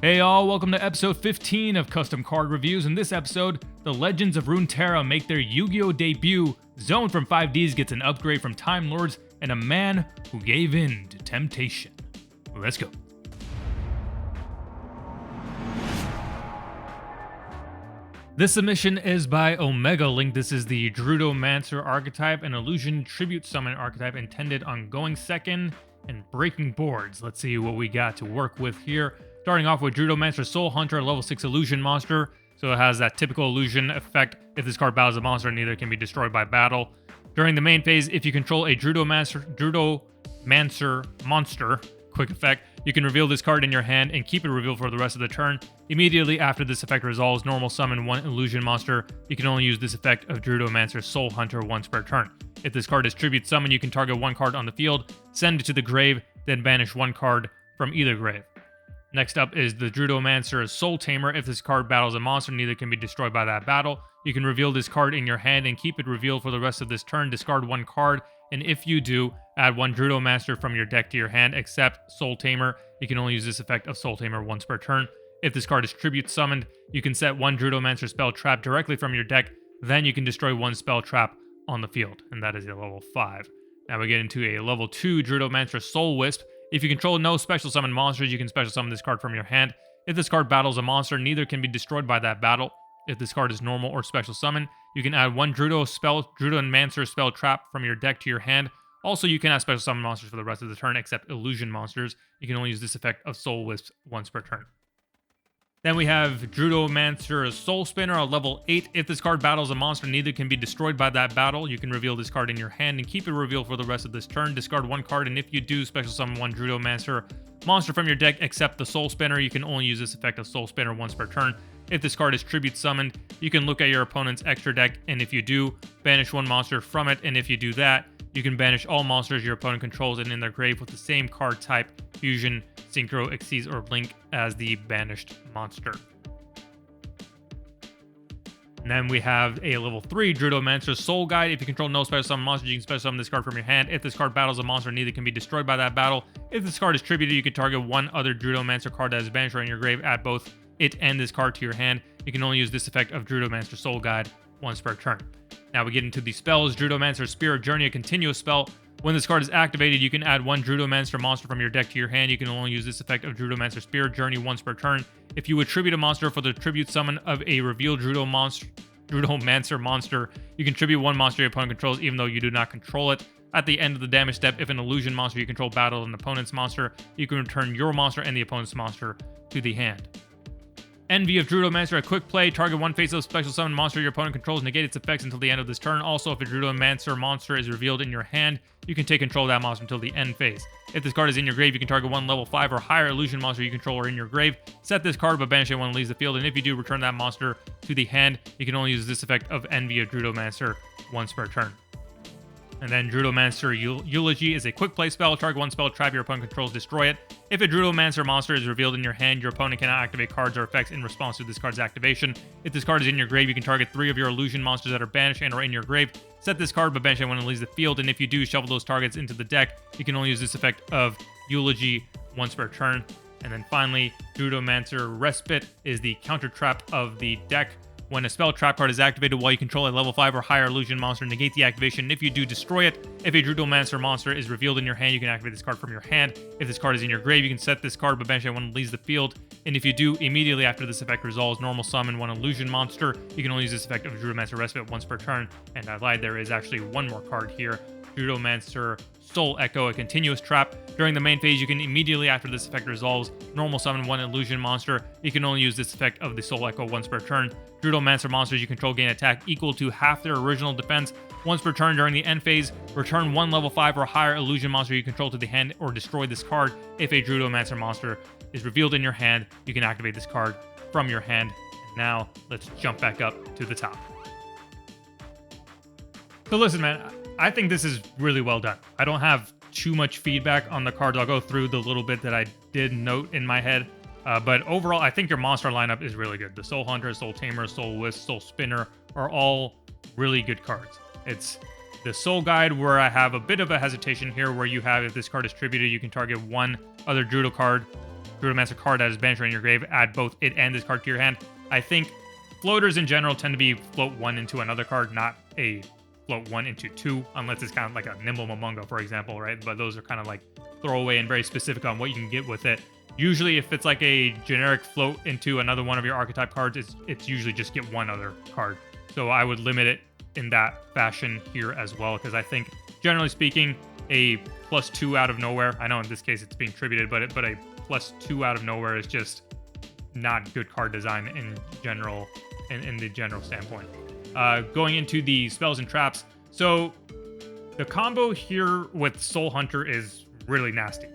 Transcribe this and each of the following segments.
Hey all, welcome to episode 15 of Custom Card Reviews. In this episode, the Legends of Runeterra make their Yu-Gi-Oh! Debut, Zone from 5Ds gets an upgrade from Time Lords, and a man who gave in to temptation. Let's go. This submission is by Omegalink. This is the Drudomancer archetype, an illusion tribute summon archetype intended on going second and breaking boards. Let's see what we got to work with here. Starting off with Drudomancer Soul Hunter, a level 6 illusion monster. So it has that typical illusion effect. If this card battles a monster, neither can be destroyed by battle. During the main phase, if you control a Drudomancer monster, quick effect, you can reveal this card in your hand and keep it revealed for the rest of the turn. Immediately after this effect resolves, normal summon one illusion monster. You can only use this effect of Drudomancer Soul Hunter once per turn. If this card is tribute summon, you can target one card on the field, send it to the grave, then banish one card from either grave. Next up is the Drudomancer Soul Tamer. If this card battles a monster, neither can be destroyed by that battle. You can reveal this card in your hand and keep it revealed for the rest of this turn. Discard one card, and if you do, add one Drudomancer from your deck to your hand, except Soul Tamer. You can only use this effect of Soul Tamer once per turn. If this card is tribute summoned, you can set one Drudomancer spell trap directly from your deck. Then you can destroy one spell trap on the field, and that is a level 5. Now we get into a level 2 Drudomancer Soul Wisp. If you control no special summon monsters, you can special summon this card from your hand. If this card battles a monster, neither can be destroyed by that battle. If this card is normal or special summon, you can add one Drudomancer spell trap from your deck to your hand. Also, you can add special summon monsters for the rest of the turn, except illusion monsters. You can only use this effect of Soul Wisp once per turn. Then we have Drudomancer Soul Spinner, a level 8. If this card battles a monster, neither can be destroyed by that battle. You can reveal this card in your hand and keep it revealed for the rest of this turn. Discard one card, and if you do, special summon one Drudomancer monster from your deck, except the Soul Spinner. You can only use this effect of Soul Spinner once per turn. If this card is tribute summoned, you can look at your opponent's extra deck, and if you do, banish one monster from it, and if you do that, you can banish all monsters your opponent controls and in their grave with the same card type, Fusion, Synchro, Xyz, or Blink as the banished monster. And then we have a level 3 Drudomancer Soul Guide. If you control no special summon monsters, you can special summon this card from your hand. If this card battles a monster, neither can be destroyed by that battle. If this card is tributed, you can target one other Drudomancer card that is banished right in your grave, add both it and this card to your hand. You can only use this effect of Drudomancer Soul Guide once per turn. Now we get into the spells. Drudomancer Spirit Journey, a continuous spell. When this card is activated, you can add one Drudomancer monster from your deck to your hand. You can only use this effect of Drudomancer Spirit Journey once per turn. If you attribute a monster for the tribute summon of a revealed Drudomancer monster, you can tribute one monster your opponent controls even though you do not control it. At the end of the damage step, if an illusion monster you control battles an opponent's monster, you can return your monster and the opponent's monster to the hand. Envy of Drudomancer, a quick play. Target one face-up special summon monster your opponent controls. Negate its effects until the end of this turn. Also, if a Drudomancer monster is revealed in your hand, you can take control of that monster until the end phase. If this card is in your grave, you can target one level 5 or higher illusion monster you control or in your grave. Set this card, but banish it when it leaves the field. And if you do, return that monster to the hand. You can only use this effect of Envy of Drudomancer once per turn. And then Drudomancer Eulogy is a quick play spell. Target one spell trap your opponent controls, destroy it. If a Drudomancer monster is revealed in your hand, your opponent cannot activate cards or effects in response to this card's activation. If this card is in your grave, you can target 3 of your illusion monsters that are banished and or in your grave. Set this card, but banish it when it leaves the field. And if you do, shuffle those targets into the deck. You can only use this effect of Eulogy once per turn. And then finally, Drudomancer Respite is the counter trap of the deck. When a spell trap card is activated while you control a level 5 or higher illusion monster, negate the activation. If you do, destroy it. If a Drudomancer monster is revealed in your hand, you can activate this card from your hand. If this card is in your grave, you can set this card, but banish it when it leaves the field. And if you do, immediately after this effect resolves, normal summon one illusion monster. You can only use this effect of Drudomancer Respite once per turn. And I lied, there is actually one more card here. Drudomancer Soul Echo, a continuous trap. During the main phase, you can immediately after this effect resolves, normal summon one illusion monster. You can only use this effect of the Soul Echo once per turn. Drudomancer monsters you control gain attack equal to half their original defense once per turn during the end phase. Return one level 5 or higher illusion monster you control to the hand or destroy this card. If a Drudomancer monster is revealed in your hand, you can activate this card from your hand. And now, let's jump back up to the top. So listen, man, I think this is really well done. I don't have too much feedback on the cards. I'll go through the little bit that I did note in my head. But overall, I think your monster lineup is really good. The Soul Hunter, Soul Tamer, Soul Wisp, Soul Spinner are all really good cards. It's the Soul Guide where I have a bit of a hesitation here, where you have, if this card is tributed, you can target one other Drudo card Drudomancer card that is banished from your grave, add both it and this card to your hand. I think floaters in general tend to be float one into another card, not a float one into two, unless it's kind of like a Nimble Momongo, for example, right? But those are kind of like throwaway and very specific on what you can get with it. Usually, if it's like a generic float into another one of your archetype cards, it's usually just get one other card. So I would limit it in that fashion here as well, because I think, generally speaking, a +2 out of nowhere, I know in this case it's being tributed, but a +2 out of nowhere is just not good card design in general, in the general standpoint. Going into the spells and traps, so the combo here with Soul Hunter is really nasty.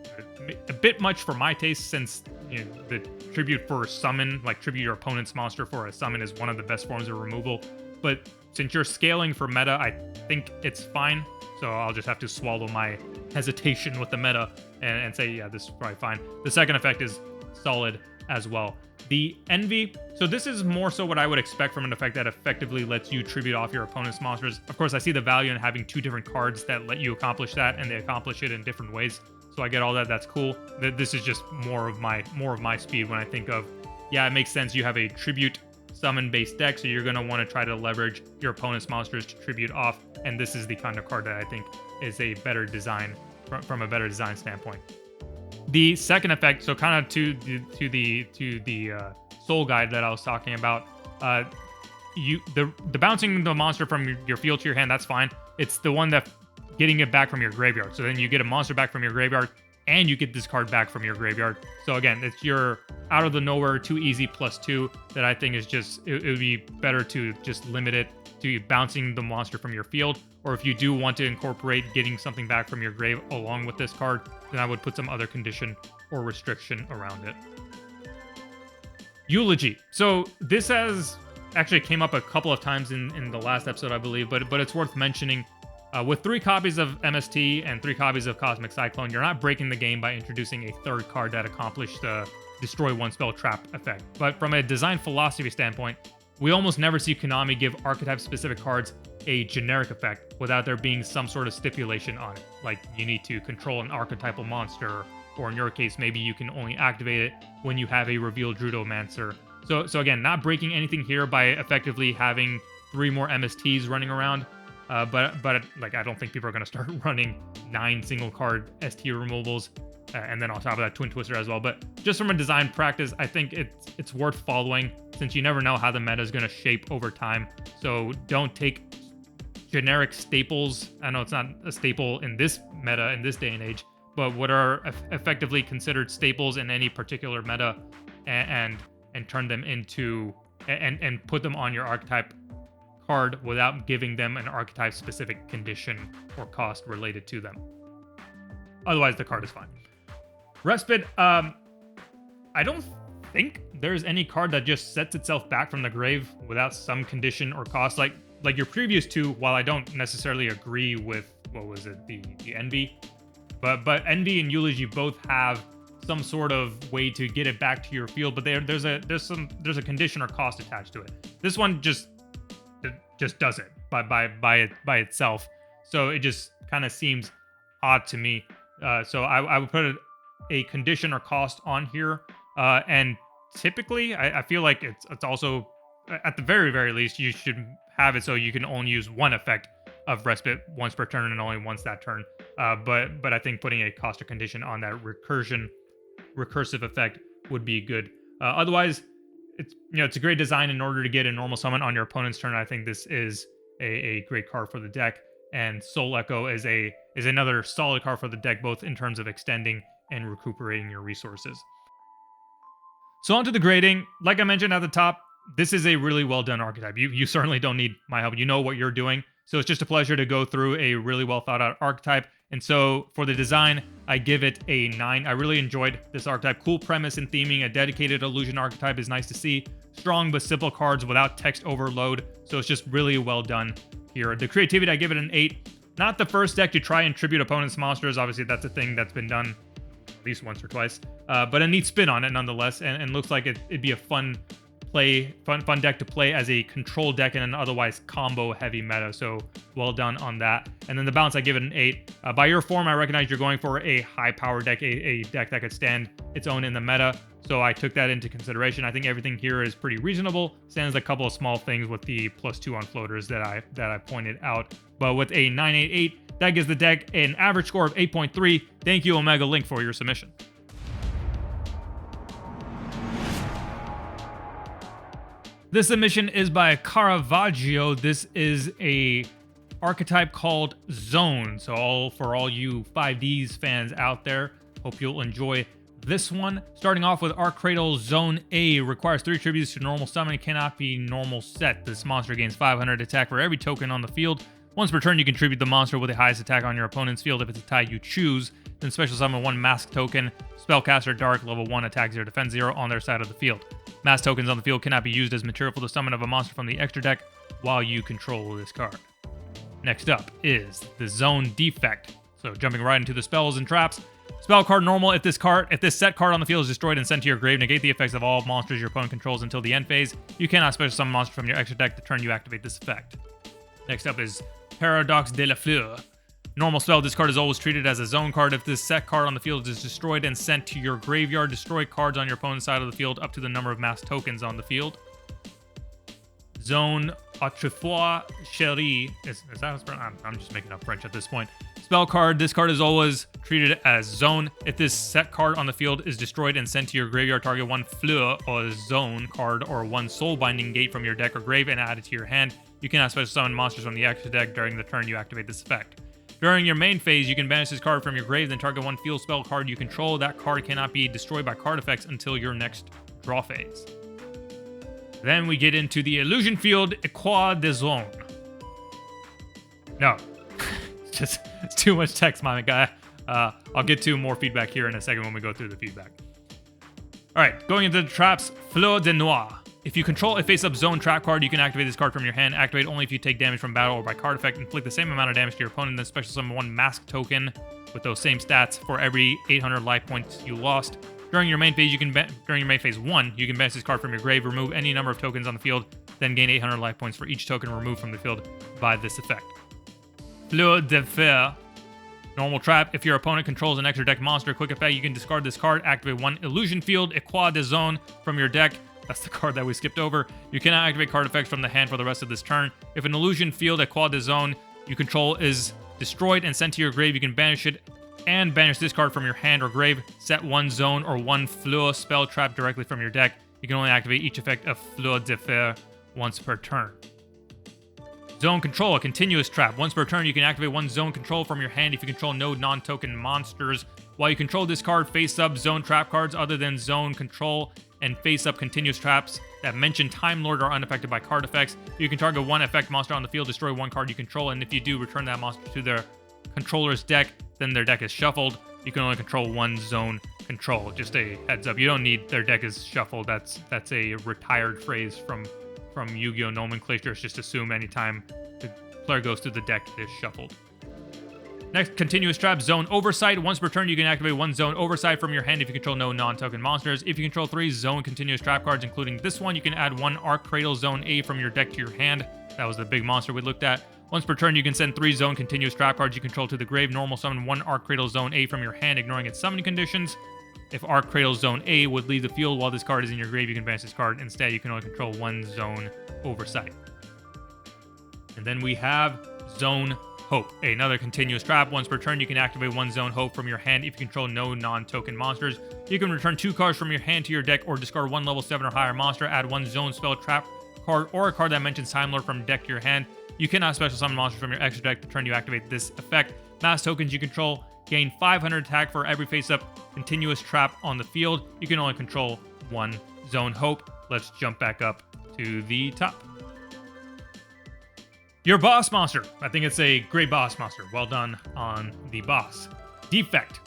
A bit much for my taste, since the tribute for a summon, like tribute your opponent's monster for a summon, is one of the best forms of removal. But since you're scaling for meta, I think it's fine. So I'll just have to swallow my hesitation with the meta and say, yeah, this is probably fine. The second effect is solid as well. The Envy, so this is more so what I would expect from an effect that effectively lets you tribute off your opponent's monsters. Of course, I see the value in having two different cards that let you accomplish that, and they accomplish it in different ways. So I get all that. That's cool. This is just more of my speed when I think of, yeah, it makes sense. You have a tribute summon-based deck, so you're going to want to try to leverage your opponent's monsters to tribute off, and this is the kind of card that I think is a better design from a better design standpoint. The second effect, so kind of to the soul guide that I was talking about, the bouncing the monster from your field to your hand, that's fine. It's the one that getting it back from your graveyard. So then you get a monster back from your graveyard, and you get this card back from your graveyard. So again, it's your out of the nowhere, too easy +2 that I think is just, it would be better to just limit it to bouncing the monster from your field. Or if you do want to incorporate getting something back from your grave along with this card, then I would put some other condition or restriction around it. Eulogy. So this has actually came up a couple of times in the last episode, I believe, but it's worth mentioning. With 3 copies of MST and 3 copies of Cosmic Cyclone, you're not breaking the game by introducing a third card that accomplished the destroy one spell trap effect. But from a design philosophy standpoint, we almost never see Konami give archetype-specific cards a generic effect without there being some sort of stipulation on it. Like, you need to control an archetypal monster, or in your case, maybe you can only activate it when you have a revealed Drudomancer. So again, not breaking anything here by effectively having 3 more MSTs running around. But like, I don't think people are going to start running 9 single card ST removals, and then on top of that Twin Twister as well. But just from a design practice, I think it's worth following, since you never know how the meta is going to shape over time. So don't take generic staples. I know it's not a staple in this meta in this day and age, but what are effectively considered staples in any particular meta, and turn them into and put them on your archetype card without giving them an archetype specific condition or cost related to them. Otherwise, the card is fine. Respite, I don't think there's any card that just sets itself back from the grave without some condition or cost. Like your previous 2, while I don't necessarily agree with, what was it, the Envy, but Envy and Eulogy both have some sort of way to get it back to your field, but there's a condition or cost attached to it. This one just does it by itself. So it just kind of seems odd to me. So I would put a condition or cost on here. And typically, I feel like it's also, at the very, very least, you should have it so you can only use one effect of Respite once per turn and only once that turn. But I think putting a cost or condition on that recursive effect would be good. Otherwise, it's a great design in order to get a normal summon on your opponent's turn. I think this is a great card for the deck, and Soul Echo is another solid card for the deck, both in terms of extending and recuperating your resources. So onto the grading. Like I mentioned at the top, this is a really well done archetype. You certainly don't need my help. You know what you're doing. So it's just a pleasure to go through a really well thought out archetype. And so for the design, I give it a 9. I really enjoyed this archetype. Cool premise and theming. A dedicated illusion archetype is nice to see. Strong but simple cards without text overload. So it's just really well done here. The creativity, I give it an 8. Not the first deck to try and tribute opponents' monsters. Obviously, that's a thing that's been done at least once or twice. But a neat spin on it nonetheless. And looks like it'd be a fun fun deck to play as a control deck in an otherwise combo heavy meta. So well done on that. And then the balance, I give it an 8. By your form, I recognize you're going for a high power deck, a deck that could stand its own in the meta. So I took that into consideration. I think everything here is pretty reasonable. Stands a couple of small things with the +2 on floaters that I pointed out. But with a 988, that gives the deck an average score of 8.3. Thank you, Omegalink, for your submission. This submission is by Karavahgeo. This is a archetype called Zone. So for all you 5Ds fans out there, hope you'll enjoy this one. Starting off with Arc Cradle Zone A, requires 3 tributes to normal summon, cannot be normal set. This monster gains 500 attack for every token on the field. Once per turn, you contribute the monster with the highest attack on your opponent's field. If it's a tie you choose, then special summon 1 mask token, Spellcaster Dark, level 1, attack 0, defense 0 on their side of the field. Mask tokens on the field cannot be used as material for the summon of a monster from the extra deck while you control this card. Next up is the Zone Defect. So jumping right into the spells and traps. Spell card normal. If this set card on the field is destroyed and sent to your grave, negate the effects of all monsters your opponent controls until the end phase. You cannot special summon monster from your extra deck the turn you activate this effect. Next up is Paradox de la Fleur. Normal spell, this card is always treated as a zone card. If this set card on the field is destroyed and sent to your graveyard, destroy cards on your opponent's side of the field up to the number of mass tokens on the field. Zone Autrefois Chérie. Is that how it's pronounced? I'm just making up French at this point. Spell card, this card is always treated as zone. If this set card on the field is destroyed and sent to your graveyard, target 1 Fleur or zone card or 1 soul binding gate from your deck or grave and add it to your hand. You cannot special summon monsters from the extra deck during the turn you activate this effect. During your main phase, you can banish this card from your grave, then target 1 field spell card you control. That card cannot be destroyed by card effects until your next draw phase. Then we get into the Illusion Field Equa de Zone. No, it's too much text, my guy. I'll get to more feedback here in a second when we go through the feedback. All right, going into the traps, Fleur de Noir. If you control a face-up zone trap card, you can activate this card from your hand. Activate only if you take damage from battle or by card effect. Inflict the same amount of damage to your opponent, then special summon 1 mask token with those same stats for every 800 life points you lost. During your main phase, during your main phase 1, you can banish this card from your grave, remove any number of tokens on the field, then gain 800 life points for each token removed from the field by this effect. Fleur de Fer. Normal trap. If your opponent controls an extra deck monster, quick effect, you can discard this card, activate 1 Illusion Field Equa de Zone from your deck. That's the card that we skipped over. You cannot activate card effects from the hand for the rest of this turn. If an Illusion Field Equa de Zone you control is destroyed and sent to your grave, you can banish it and banish this card from your hand or grave. Set 1 zone or 1 Fleur spell trap directly from your deck. You can only activate each effect of Fleur de Fer once per turn. Zone Control, a continuous trap. Once per turn, you can activate 1 zone control from your hand if you control no non-token monsters. While you control this card, face-up zone trap cards other than zone control and face-up continuous traps that mention Time Lord are unaffected by card effects. You can target 1 effect monster on the field, destroy 1 card you control, and if you do, return that monster to their controller's deck, then their deck is shuffled. You can only control 1 zone control. Just a heads up, you don't need their deck is shuffled. That's a retired phrase from Yu-Gi-Oh! Nomenclature. It's just assume anytime the player goes through the deck, it is shuffled. Next, continuous trap, Zone Oversight. Once per turn, you can activate 1 Zone Oversight from your hand if you control no non-token monsters. If you control 3 Zone Continuous Trap cards, including this one, you can add 1 Arc Cradle Zone A from your deck to your hand. That was the big monster we looked at. Once per turn, you can send 3 Zone Continuous Trap cards you control to the grave. Normal summon 1 Arc Cradle Zone A from your hand, ignoring its summoning conditions. If Arc Cradle Zone A would leave the field while this card is in your grave, you can banish this card. Instead, you can only control 1 Zone Oversight. And then we have Zone Hope, another continuous trap. Once per turn, you can activate 1 Zone Hope from your hand if you control no non-token monsters. You can return 2 cards from your hand to your deck or discard 1 level 7 or higher monster. Add 1 Zone Spell Trap card or a card that mentions Time Lord from deck to your hand. You cannot special summon monsters from your extra deck the turn you activate this effect. Mass tokens you control gain 500 attack for every face-up continuous trap on the field. You can only control 1 Zone Hope. Let's jump back up to the top. Your boss monster. I think it's a great boss monster. Well done on the boss. Defect.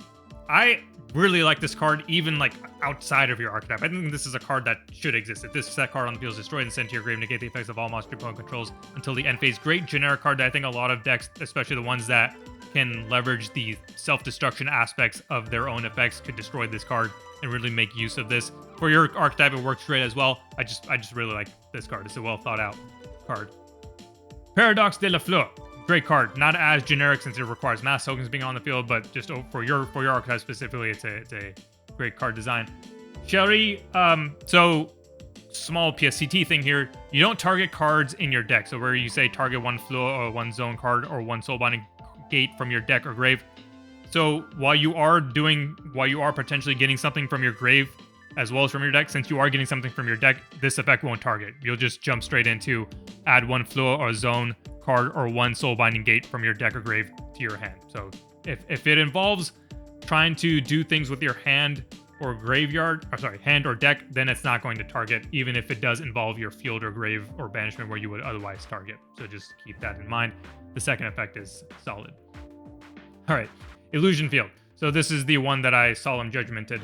I really like this card, even like outside of your archetype. I think this is a card that should exist. If this set card on the field is destroyed and sent to your grave, negate the effects of all monster opponent controls until the end phase. Great generic card that I think a lot of decks, especially the ones that can leverage the self-destruction aspects of their own effects, could destroy this card and really make use of this. For your archetype, it works great as well. I just really like this card. It's a well thought out card. Paradox de la Fleur. Great card. Not as generic since it requires mass tokens being on the field, but just for your archetype specifically, it's a great card design. Sherry, so small PSCT thing here. You don't target cards in your deck. So where you say target one Fleur or one zone card or one Soulbinding Gate from your deck or grave. So while you are potentially getting something from your grave as well as from your deck, since you are getting something from your deck, this effect won't target. You'll just jump straight into add one Fleur or zone card or one Soulbinding Gate from your deck or grave to your hand. So if it involves trying to do things with your hand or graveyard, or sorry, hand or deck, then it's not going to target, even if it does involve your field or grave or banishment where you would otherwise target. So just keep that in mind. The second effect is solid. All right, Illusion Field. So this is the one that I solemn judgmented.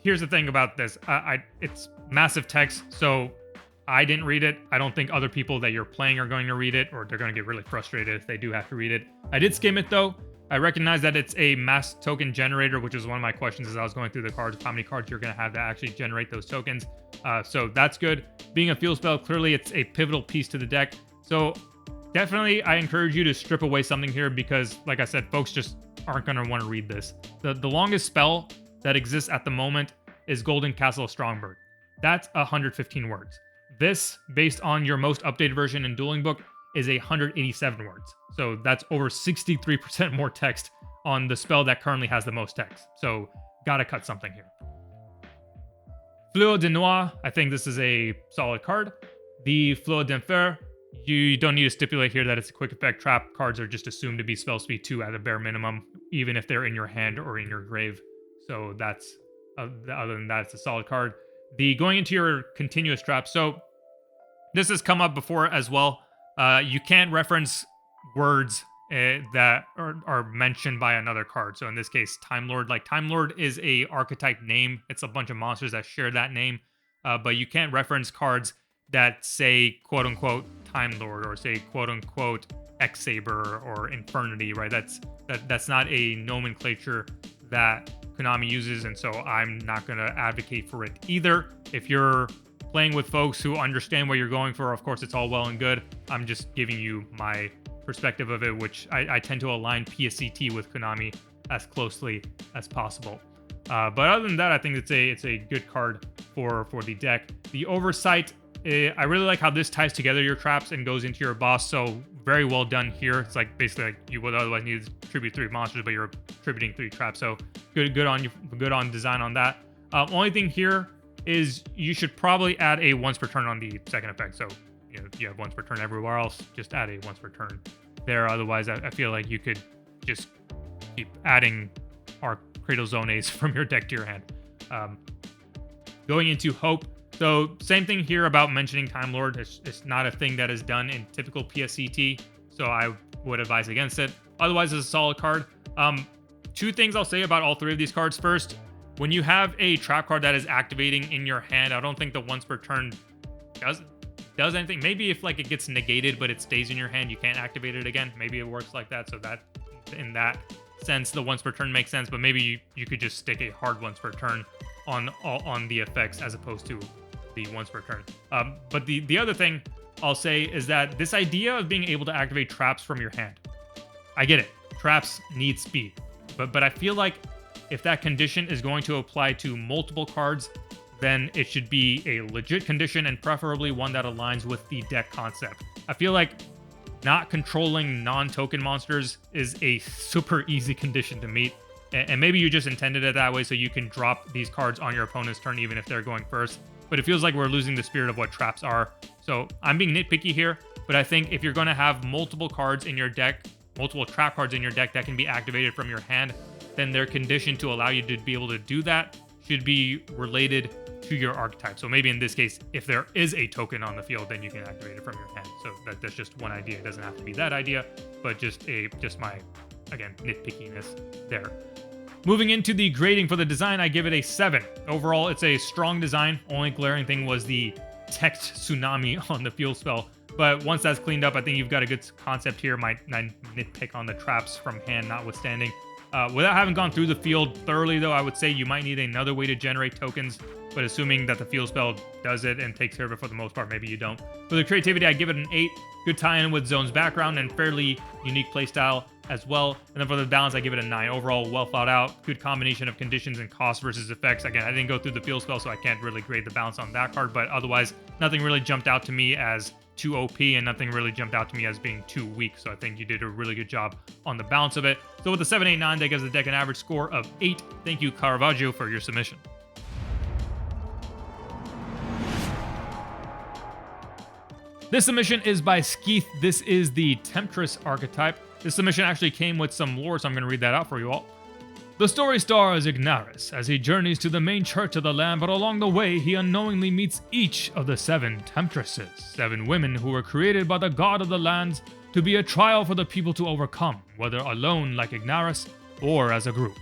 Here's the thing about this. It's massive text, so I didn't read it. I don't think other people that you're playing are going to read it, or they're going to get really frustrated if they do have to read it. I did skim it though. I recognize that it's a mass token generator, which is one of my questions as I was going through the cards, how many cards you're going to have to actually generate those tokens. So that's good. Being a field spell, clearly it's a pivotal piece to the deck. So definitely I encourage you to strip away something here because, like I said, folks just aren't going to want to read this. The longest spell that exists at the moment is Golden Castle of Strongbird. That's 115 words. This, based on your most updated version in Dueling Book, is 187 words. So that's over 63% more text on the spell that currently has the most text. So gotta cut something here. Fleur de Noir, I think this is a solid card. The Fleur d'Enfer, you don't need to stipulate here that it's a quick effect. Trap cards are just assumed to be spell speed 2 at a bare minimum, even if they're in your hand or in your grave. So that's, other than that, it's a solid card. The going into your continuous trap. So this has come up before as well. You can't reference words that are mentioned by another card. So in this case, Time Lord. Like Time Lord is a archetype name. It's a bunch of monsters that share that name. But you can't reference cards that say quote unquote Time Lord or say quote unquote X Saber or Infernity, right? That's not a nomenclature that Konami uses, and so I'm not going to advocate for it either. If you're playing with folks who understand what you're going for, of course, it's all well and good. I'm just giving you my perspective of it, which I tend to align PSCT with Konami as closely as possible. But other than that, I think it's a good card for the deck. The Oversight, I really like how this ties together your traps and goes into your boss. So very well done here. It's like basically like you would otherwise need to tribute 3 monsters, but you're tributing 3 traps. So good on design on that. Only thing here is you should probably add a once per turn on the second effect. So you have once per turn everywhere else. Just add a once per turn there. Otherwise, I feel like you could just keep adding our Cradle Zones from your deck to your hand. Going into Hope. So same thing here about mentioning Time Lord. It's not a thing that is done in typical PSCT, so I would advise against it. Otherwise, it's a solid card. 2 things I'll say about all 3 of these cards. First, when you have a trap card that is activating in your hand, I don't think the once per turn does anything. Maybe if like it gets negated but it stays in your hand, you can't activate it again. Maybe it works like that. So that in that sense, the once per turn makes sense. But maybe you could just stick a hard once per turn on the effects as opposed to the once per turn. But the other thing I'll say is that this idea of being able to activate traps from your hand, I get it. Traps need speed, but I feel like if that condition is going to apply to multiple cards, then it should be a legit condition and preferably one that aligns with the deck concept. I feel like not controlling non-token monsters is a super easy condition to meet. And maybe you just intended it that way so you can drop these cards on your opponent's turn even if they're going first. But it feels like we're losing the spirit of what traps are. So I'm being nitpicky here, but I think if you're going to have multiple cards in your deck, multiple trap cards in your deck that can be activated from your hand, then their condition to allow you to be able to do that should be related to your archetype. So maybe in this case, if there is a token on the field, then you can activate it from your hand. So that's just one idea. It doesn't have to be that idea, but just my, again, nitpickiness there. Moving into the grading for the design, I give it a 7. Overall, it's a strong design. Only glaring thing was the text tsunami on the field spell. But once that's cleaned up, I think you've got a good concept here. My nitpick on the traps from hand notwithstanding. Without having gone through the field thoroughly, though, I would say you might need another way to generate tokens, but assuming that the field spell does it and takes care of it for the most part, maybe you don't. For the creativity, I give it an 8. Good tie-in with Zone's background and fairly unique playstyle as well. And then for the balance, I give it a 9. Overall, well thought out. Good combination of conditions and cost versus effects. Again, I didn't go through the field spell, so I can't really grade the balance on that card, but otherwise, nothing really jumped out to me as too OP, and nothing really jumped out to me as being too weak. So I think you did a really good job on the balance of it. So with the 789, that gives the deck an average score of 8. Thank you, Karavahgeo, for your submission. This submission is by Skeith. This is the Temptress archetype. This submission actually came with some lore, so I'm going to read that out for you all. The story stars Ignarous as he journeys to the main church of the land, but along the way, he unknowingly meets each of the 7 Temptresses, 7 women who were created by the god of the lands to be a trial for the people to overcome, whether alone like Ignarous or as a group.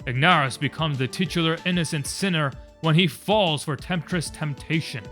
Ignarous becomes the titular innocent sinner when he falls for Temptress temptation.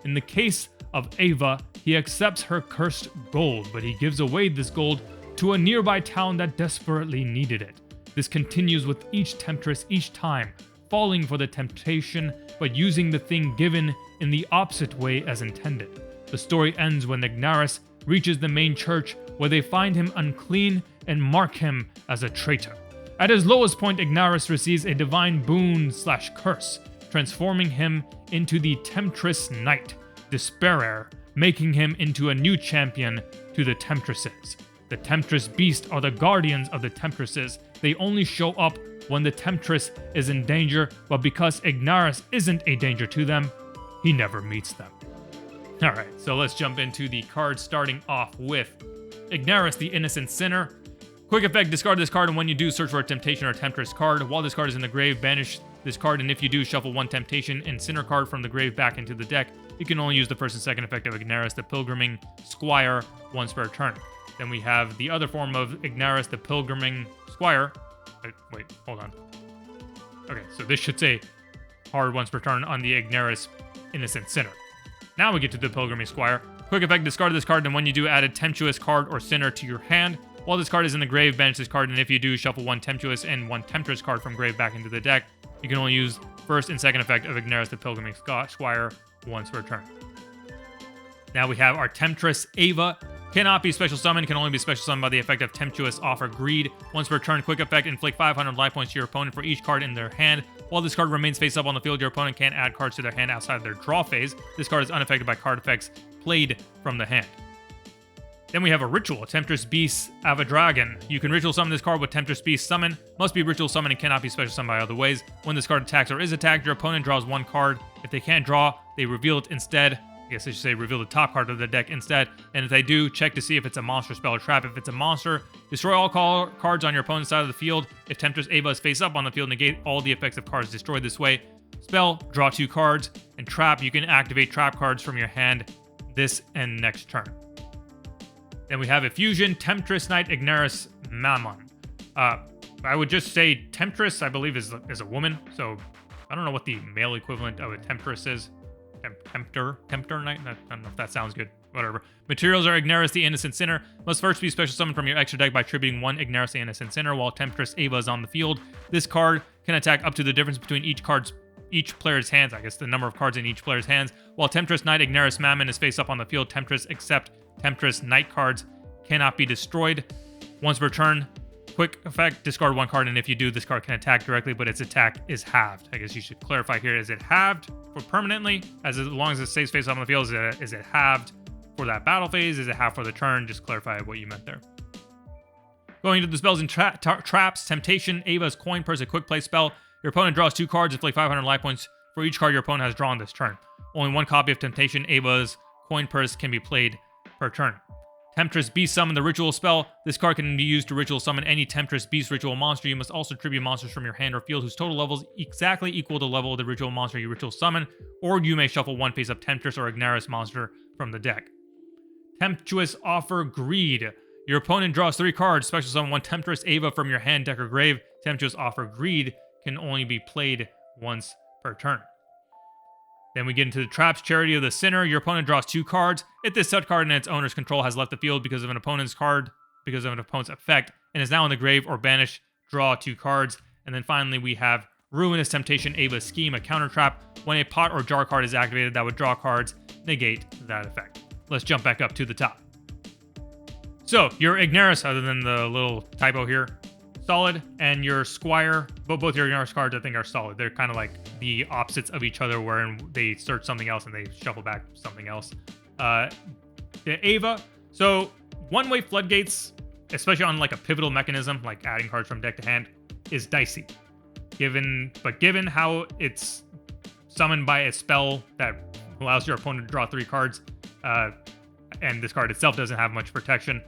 In the case of Ava, he accepts her cursed gold, but he gives away this gold to a nearby town that desperately needed it. This continues with each Temptress each time, falling for the temptation, but using the thing given in the opposite way as intended. The story ends when Ignarous reaches the main church, where they find him unclean and mark him as a traitor. At his lowest point, Ignarous receives a divine boon/curse, transforming him into the Temptress Knight, Despairer, making him into a new champion to the Temptresses. The Temptress Beast are the guardians of the Temptresses. They only show up when the Temptress is in danger, but because Ignarous isn't a danger to them, he never meets them. Alright, so let's jump into the cards, starting off with Ignarous, the Innocent Sinner. Quick effect, discard this card, and when you do, search for a Temptation or Temptress card. While this card is in the grave, banish this card, and if you do, shuffle 1 Temptation and Sinner card from the grave back into the deck. You can only use the first and second effect of Ignarous, the Pilgriming Squire, once per turn. Then we have the other form of Ignarous, the Pilgriming Squire. Wait, hold on. Okay, so this should say hard once per turn on the Ignarous Innocent Sinner. Now we get to the Pilgriming Squire. Quick effect, discard this card, and when you do, add a Temptuous card or Sinner to your hand. While this card is in the grave, banish this card, and if you do, shuffle 1 Temptuous and 1 Temptress card from grave back into the deck. You can only use first and second effect of Ignarous, the Pilgriming Squire, once per turn. Now we have our Temptress Ava. Cannot be special summoned, can only be special summoned by the effect of Temptuous Offer Greed. Once per turn, quick effect, inflict 500 life points to your opponent for each card in their hand. While this card remains face up on the field, your opponent can't add cards to their hand outside of their draw phase. This card is unaffected by card effects played from the hand. Then we have a ritual, Temptress Beast Avadragon. You can ritual summon this card with Temptress Beast Summon. Must be ritual summon and cannot be special summoned by other ways. When this card attacks or is attacked, your opponent draws 1 card. If they can't draw, they reveal it instead. I guess I should say reveal the top card of the deck instead. And if they do, check to see if it's a monster, spell, or trap. If it's a monster, destroy all cards on your opponent's side of the field. If Temptress Ava is face up on the field, negate all the effects of cards destroyed this way. Spell, draw 2 cards. And trap, you can activate trap cards from your hand this and next turn. Then we have a fusion, Temptress Knight, Ignarous, Mammon. I would just say Temptress, I believe, is a woman. So I don't know what the male equivalent of a Temptress is. Tempter Knight? I don't know if that sounds good. Whatever. Materials are Ignarous, the Innocent Sinner. Must first be special summoned from your extra deck by attributing 1 Ignarous, the Innocent Sinner, while Temptress Ava is on the field. This card can attack up to the difference between each player's hands, I guess the number of cards in each player's hands. While Temptress Knight, Ignarous, Mammon is face up on the field, Temptress except Temptress Knight cards cannot be destroyed. Once per turn, quick effect, discard 1 card, and if you do, this card can attack directly, but its attack is halved. I guess you should clarify here, is it halved for permanently? As long as it stays face up on the field, is it halved for that battle phase? Is it halved for the turn? Just clarify what you meant there. Going into the spells and traps, Temptation, Ava's Coin Purse, a quick play spell. Your opponent draws 2 cards, inflict 500 life points for each card your opponent has drawn this turn. Only 1 copy of Temptation, Ava's Coin Purse can be played per turn. Temptress Beast Summon, the ritual spell. This card can be used to ritual summon any Temptress Beast ritual monster. You must also tribute monsters from your hand or field whose total levels exactly equal the level of the ritual monster you ritual summon, or you may shuffle 1 face-up Temptress or Ignarous monster from the deck. Temptuous Offer Greed. Your opponent draws 3 cards. Special summon 1 Temptress Ava from your hand, deck, or grave. Temptuous Offer Greed can only be played once per turn. Then we get into the traps, Charity of the Sinner. Your opponent draws 2 cards. If this such card in its owner's control has left the field because of an opponent's effect and is now in the grave or banished, draw 2 cards. And then finally, we have Ruinous Temptation, Ava Scheme, a counter trap. When a pot or jar card is activated that would draw cards, negate that effect. Let's jump back up to the top. So, your Ignarous, other than the little typo here, solid, and your Squire, both your Ignarous cards I think are solid. They're kind of like the opposites of each other, wherein they search something else and they shuffle back something else. The Ava, so one-way floodgates, especially on like a pivotal mechanism, like adding cards from deck to hand, is dicey. Given how it's summoned by a spell that allows your opponent to draw 3 cards, and this card itself doesn't have much protection,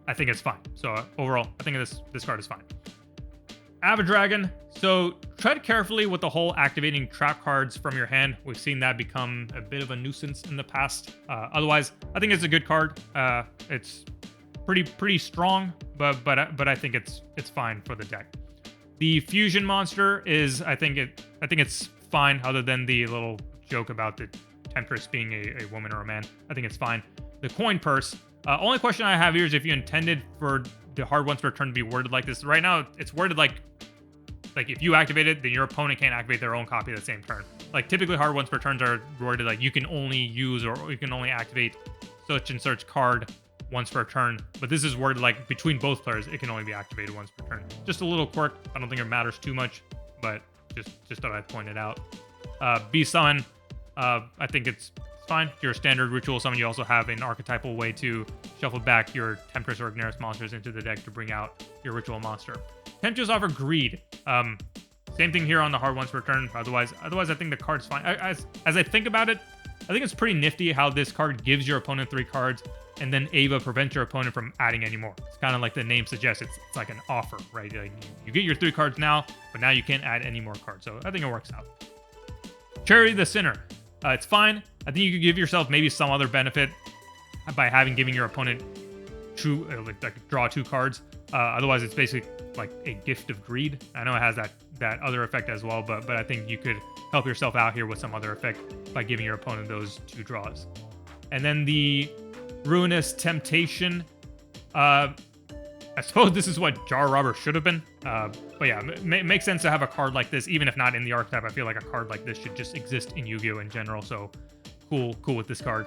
I think it's fine. So overall, I think this card is fine. Avadragon. So tread carefully with the whole activating trap cards from your hand. We've seen that become a bit of a nuisance in the past. Otherwise, I think it's a good card. It's pretty strong, but I think it's fine for the deck. The fusion monster is I think it's fine, other than the little joke about the Temptress being a woman or a man. I think it's fine. The coin purse. Only question I have here is if you intended for the hard ones per turn to be worded like this. Right now, it's worded like if you activate it, then your opponent can't activate their own copy at the same turn. Like typically hard ones per turns are worded like you can only use or you can only activate such and such card once per turn. But this is worded like between both players, it can only be activated once per turn. Just a little quirk. I don't think it matters too much, but just thought I'd point it out. Beast Summon, I think it's fine. Your standard ritual summon, you also have an archetypal way to shuffle back your Temptress or Ignarous monsters into the deck to bring out your ritual monster. Temptress offer Greed. Same thing here on the hard ones per turn. Otherwise, I think the card's fine. As I think about it, I think it's pretty nifty how this card gives your opponent 3 cards, and then Ava prevents your opponent from adding any more. It's kind of like the name suggests. It's like an offer, right? Like you get your 3 cards now, but now you can't add any more cards. So I think it works out. Charity the Sinner. It's fine. I think you could give yourself maybe some other benefit by giving your opponent draw 2 cards. Otherwise, it's basically like a gift of greed. I know it has that other effect as well, but I think you could help yourself out here with some other effect by giving your opponent those 2 draws. And then the Ruinous Temptation. I suppose this is what Jar Robber should have been. But yeah, makes sense to have a card like this, even if not in the archetype. I feel like a card like this should just exist in Yu-Gi-Oh! In general, so cool with this card.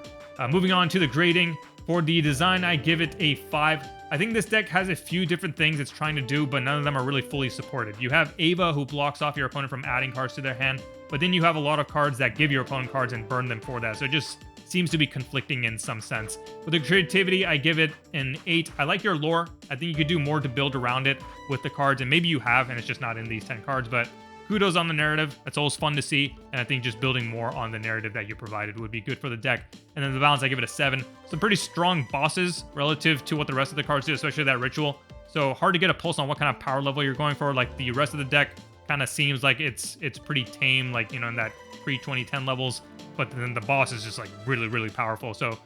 Moving on to the grading. For the design, I give it a 5. I think this deck has a few different things it's trying to do, but none of them are really fully supported. You have Ava, who blocks off your opponent from adding cards to their hand, but then you have a lot of cards that give your opponent cards and burn them for that, so it just seems to be conflicting in some sense. With the creativity, I give it an 8. I like your lore. I think you could do more to build around it with the cards, and maybe you have, and it's just not in these 10 cards, but kudos on the narrative. That's always fun to see, and I think just building more on the narrative that you provided would be good for the deck. And then the balance, I give it a 7. Some pretty strong bosses relative to what the rest of the cards do, especially that ritual. So hard to get a pulse on what kind of power level you're going for. Like the rest of the deck kind of seems like it's pretty tame, like, you know, in that pre-2010 levels. But then the boss is just like really, really powerful. So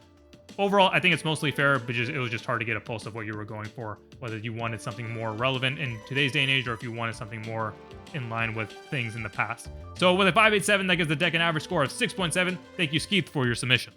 overall, I think it's mostly fair, but it was just hard to get a pulse of what you were going for, whether you wanted something more relevant in today's day and age, or if you wanted something more in line with things in the past. So with a 5.87, that gives the deck an average score of 6.7. Thank you, Skeith, for your submission.